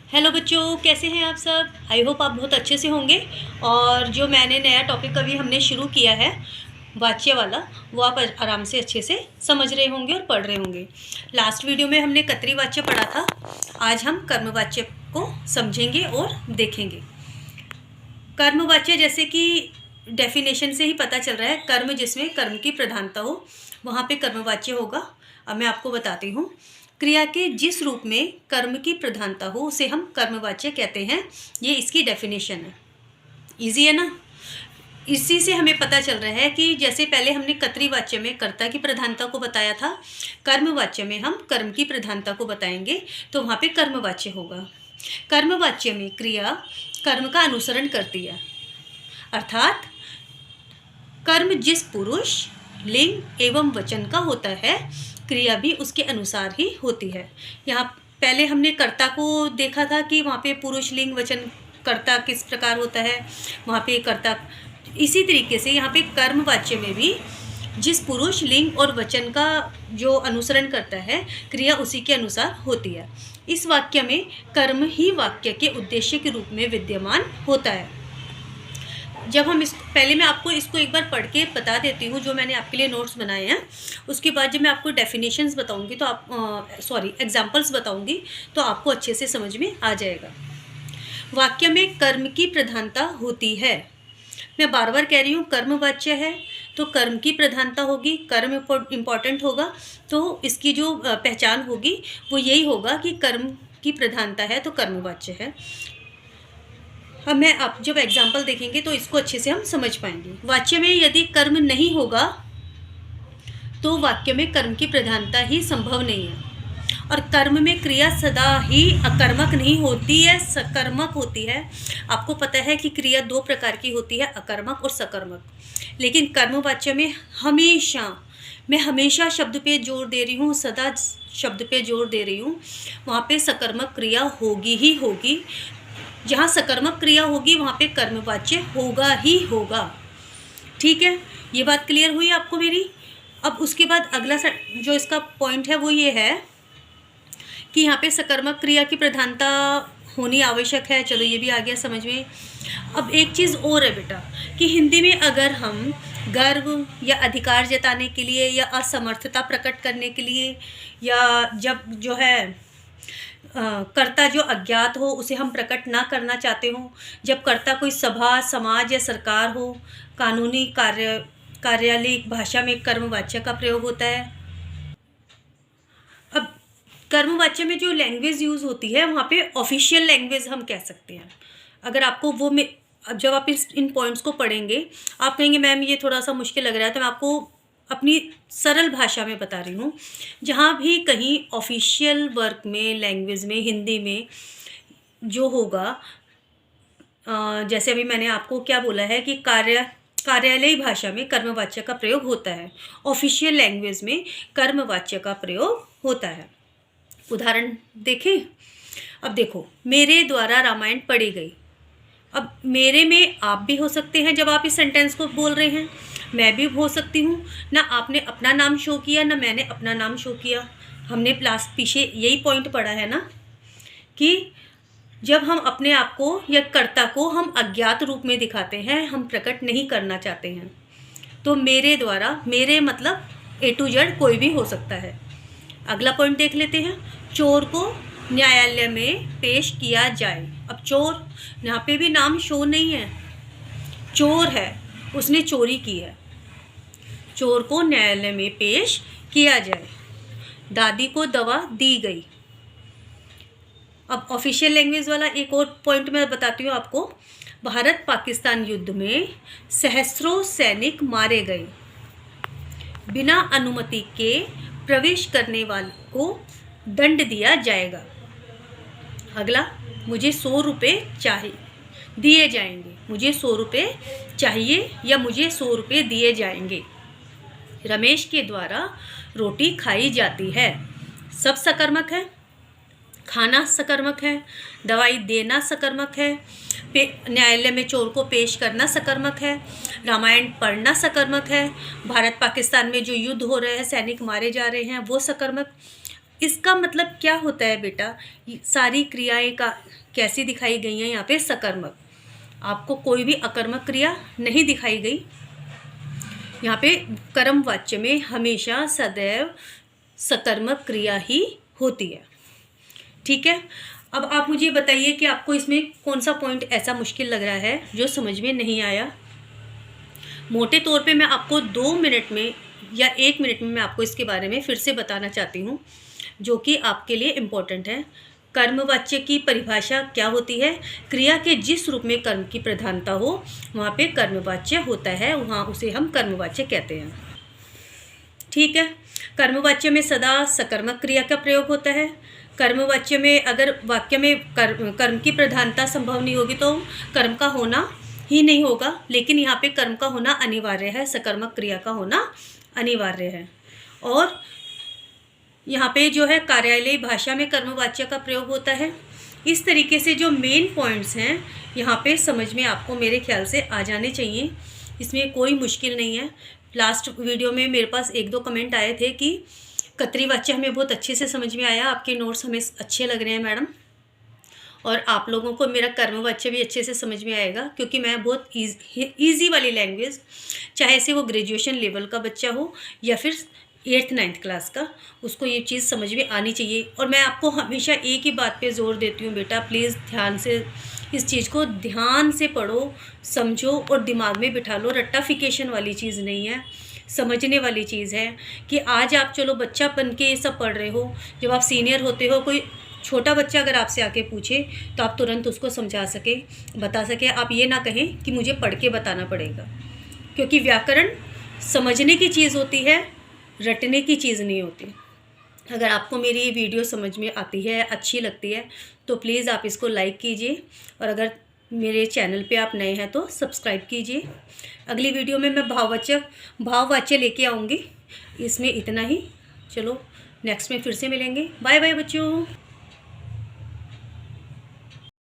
Hello बच्चों, कैसे हैं आप सब। आई होप आप बहुत अच्छे से होंगे। और जो मैंने नया टॉपिक अभी हमने शुरू किया है वाच्य वाला, वो आप आराम से अच्छे से समझ रहे होंगे और पढ़ रहे होंगे। लास्ट वीडियो में हमने कर्तरी वाच्य पढ़ा था। आज हम कर्मवाच्य को समझेंगे और देखेंगे। कर्मवाच्य जैसे कि डेफिनेशन से ही पता चल रहा है, कर्म जिसमें कर्म की प्रधानता हो वहाँ पे कर्मवाच्य होगा। अब मैं आपको बताती हूँ। क्रिया के जिस रूप में कर्म की प्रधानता हो उसे हम कर्मवाच्य कहते हैं। ये इसकी डेफिनेशन है। इजी है ना। इसी से हमें पता चल रहा है कि जैसे पहले हमने कर्तरी वाच्य में कर्ता की प्रधानता को बताया था, कर्मवाच्य में हम कर्म की प्रधानता को बताएंगे तो वहाँ पे कर्मवाच्य होगा। कर्मवाच्य में क्रिया कर्म का अनुसरण करती है, अर्थात कर्म जिस पुरुष, लिंग एवं वचन का होता है, क्रिया भी उसके अनुसार ही होती है। यहाँ पहले हमने कर्ता को देखा था कि वहाँ पे पुरुष, लिंग, वचन, कर्ता किस प्रकार होता है, वहाँ पे कर्ता। इसी तरीके से यहाँ पे कर्मवाच्य में भी जिस पुरुष, लिंग और वचन का जो अनुसरण करता है, क्रिया उसी के अनुसार होती है। इस वाक्य में कर्म ही वाक्य के उद्देश्य के रूप में विद्यमान होता है। जब हम पहले मैं आपको इसको एक बार पढ़ के बता देती हूँ, जो मैंने आपके लिए नोट्स बनाए हैं। उसके बाद जब मैं आपको डेफिनेशंस बताऊँगी तो एग्जांपल्स बताऊँगी तो आपको अच्छे से समझ में आ जाएगा। वाक्य में कर्म की प्रधानता होती है। मैं बार बार कह रही हूँ, कर्मवाच्य है तो कर्म की प्रधानता होगी, कर्म इम्पॉर्टेंट होगा, तो इसकी जो पहचान होगी वो यही होगा कि कर्म की प्रधानता है तो कर्मवाच्य है। अब मैं आप जब एग्जाम्पल देखेंगे तो इसको अच्छे से हम समझ पाएंगे। वाच्य में यदि कर्म नहीं होगा तो वाक्य में कर्म की प्रधानता ही संभव नहीं है। और कर्म में क्रिया सदा ही अकर्मक नहीं होती है, सकर्मक होती है। आपको पता है कि क्रिया दो प्रकार की होती है, अकर्मक और सकर्मक। लेकिन कर्मवाच्य में हमेशा, मैं हमेशा शब्द पे जोर दे रही हूँ, सदा शब्द पे जोर दे रही हूँ, वहाँ पे सकर्मक क्रिया होगी ही होगी। जहाँ सकर्मक क्रिया होगी वहाँ पे कर्मवाच्य होगा ही होगा। ठीक है, ये बात क्लियर हुई आपको मेरी। अब उसके बाद अगला जो इसका पॉइंट है वो ये है कि यहाँ पे सकर्मक क्रिया की प्रधानता होनी आवश्यक है। चलो ये भी आ गया समझ में। अब एक चीज़ और है बेटा, कि हिंदी में अगर हम गर्व या अधिकार जताने के लिए या असमर्थता प्रकट करने के लिए, या जब जो है कर्ता जो अज्ञात हो उसे हम प्रकट ना करना चाहते हो, जब कर्ता कोई सभा, समाज या सरकार हो, कानूनी कार्यालयिक भाषा में कर्मवाच्य का प्रयोग होता है। अब कर्मवाच्य में जो लैंग्वेज यूज़ होती है वहाँ पे ऑफिशियल लैंग्वेज हम कह सकते हैं। अगर आपको वो में जब आप इन पॉइंट्स को पढ़ेंगे आप कहेंगे मैम ये थोड़ा सा मुश्किल लग रहा है, तो मैं आपको अपनी सरल भाषा में बता रही हूँ। जहाँ भी कहीं ऑफिशियल वर्क में, लैंग्वेज में, हिंदी में जो होगा, जैसे अभी मैंने आपको क्या बोला है कि कार्यालयी भाषा में कर्मवाच्य का प्रयोग होता है, ऑफिशियल लैंग्वेज में कर्मवाच्य का प्रयोग होता है। उदाहरण देखें। अब देखो, मेरे द्वारा रामायण पढ़ी गई। अब मेरे में आप भी हो सकते हैं, जब आप इस सेंटेंस को बोल रहे हैं मैं भी हो सकती हूँ ना। आपने अपना नाम शो किया ना मैंने अपना नाम शो किया। हमने पीछे यही पॉइंट पढ़ा है ना कि जब हम अपने आप को या कर्ता को हम अज्ञात रूप में दिखाते हैं, हम प्रकट नहीं करना चाहते हैं, तो मेरे द्वारा, मेरे मतलब A to Z कोई भी हो सकता है। अगला पॉइंट देख लेते हैं। चोर को न्यायालय में पेश किया जाए। अब चोर, यहाँ पे भी नाम शो नहीं है, चोर है, उसने चोरी की है। चोर को न्यायालय में पेश किया जाए। दादी को दवा दी गई। अब ऑफिशियल लैंग्वेज वाला एक और पॉइंट मैं बताती हूँ आपको। भारत पाकिस्तान युद्ध में सहस्त्रों सैनिक मारे गए। बिना अनुमति के प्रवेश करने वाले को दंड दिया जाएगा। अगला, मुझे 100 रुपये चाहिए, दिए जाएंगे। मुझे 100 रुपये चाहिए या मुझे 100 रुपये दिए जाएंगे। रमेश के द्वारा रोटी खाई जाती है। सब सकर्मक है। खाना सकर्मक है, दवाई देना सकर्मक है, न्यायालय में चोर को पेश करना सकर्मक है, रामायण पढ़ना सकर्मक है, भारत पाकिस्तान में जो युद्ध हो रहे हैं, सैनिक मारे जा रहे हैं, वो सकर्मक। इसका मतलब क्या होता है बेटा, सारी क्रियाएं का कैसी दिखाई गई हैं यहाँ पे, सकर्मक। आपको कोई भी अकर्मक क्रिया नहीं दिखाई गई। यहाँ पे कर्म वाच्य में हमेशा सदैव सकर्मक क्रिया ही होती है। ठीक है, अब आप मुझे बताइए कि आपको इसमें कौन सा पॉइंट ऐसा मुश्किल लग रहा है जो समझ में नहीं आया। मोटे तौर पे मैं आपको 2 मिनट में या 1 मिनट में मैं आपको इसके बारे में फिर से बताना चाहती हूँ, जो कि आपके लिए इम्पोर्टेंट है। कर्मवाच्य की परिभाषा क्या होती है? क्रिया के जिस रूप में कर्म की प्रधानता हो वहाँ पे कर्मवाच्य होता है, वहाँ उसे हम कर्मवाच्य कहते हैं। ठीक है, कर्मवाच्य में सदा सकर्मक क्रिया का प्रयोग होता है। कर्मवाच्य में अगर वाक्य में कर्म की प्रधानता संभव नहीं होगी तो कर्म का होना ही नहीं होगा, लेकिन यहाँ पे कर्म का होना अनिवार्य है, सकर्मक क्रिया का होना अनिवार्य है। और यहाँ पे जो है कार्यालयी भाषा में कर्मवाच्य का प्रयोग होता है। इस तरीके से जो मेन पॉइंट्स हैं यहाँ पे समझ में आपको मेरे ख्याल से आ जाने चाहिए, इसमें कोई मुश्किल नहीं है। लास्ट वीडियो में मेरे पास 1-2 कमेंट आए थे कि कर्तृवाच्य हमें बहुत अच्छे से समझ में आया, आपके नोट्स हमें अच्छे लग रहे हैं मैडम, और आप लोगों को मेरा कर्मवाच्य भी अच्छे से समझ में आएगा, क्योंकि मैं बहुत ईजी वाली लैंग्वेज, चाहे से वो ग्रेजुएशन लेवल का बच्चा हो या फिर 8th-9th क्लास का, उसको ये चीज़ समझ में आनी चाहिए। और मैं आपको हमेशा एक ही बात पे जोर देती हूँ, बेटा प्लीज़ ध्यान से इस चीज़ को ध्यान से पढ़ो, समझो और दिमाग में बिठा लो। रट्टाफिकेशन वाली चीज़ नहीं है, समझने वाली चीज़ है। कि आज आप चलो बच्चा बन के ये सब पढ़ रहे हो, जब आप सीनियर होते हो, कोई छोटा बच्चा अगर आपसे आके पूछे तो आप तुरंत उसको समझा सके, बता सके। आप ये ना कहें कि मुझे पढ़ के बताना पड़ेगा, क्योंकि व्याकरण समझने की चीज़ होती है, रटने की चीज़ नहीं होती। अगर आपको मेरी ये वीडियो समझ में आती है, अच्छी लगती है, तो प्लीज़ आप इसको लाइक कीजिए, और अगर मेरे चैनल पे आप नए हैं तो सब्सक्राइब कीजिए। अगली वीडियो में मैं भाववाच्य लेके आऊँगी। इसमें इतना ही, चलो नेक्स्ट में फिर से मिलेंगे। बाय बाय बच्चों।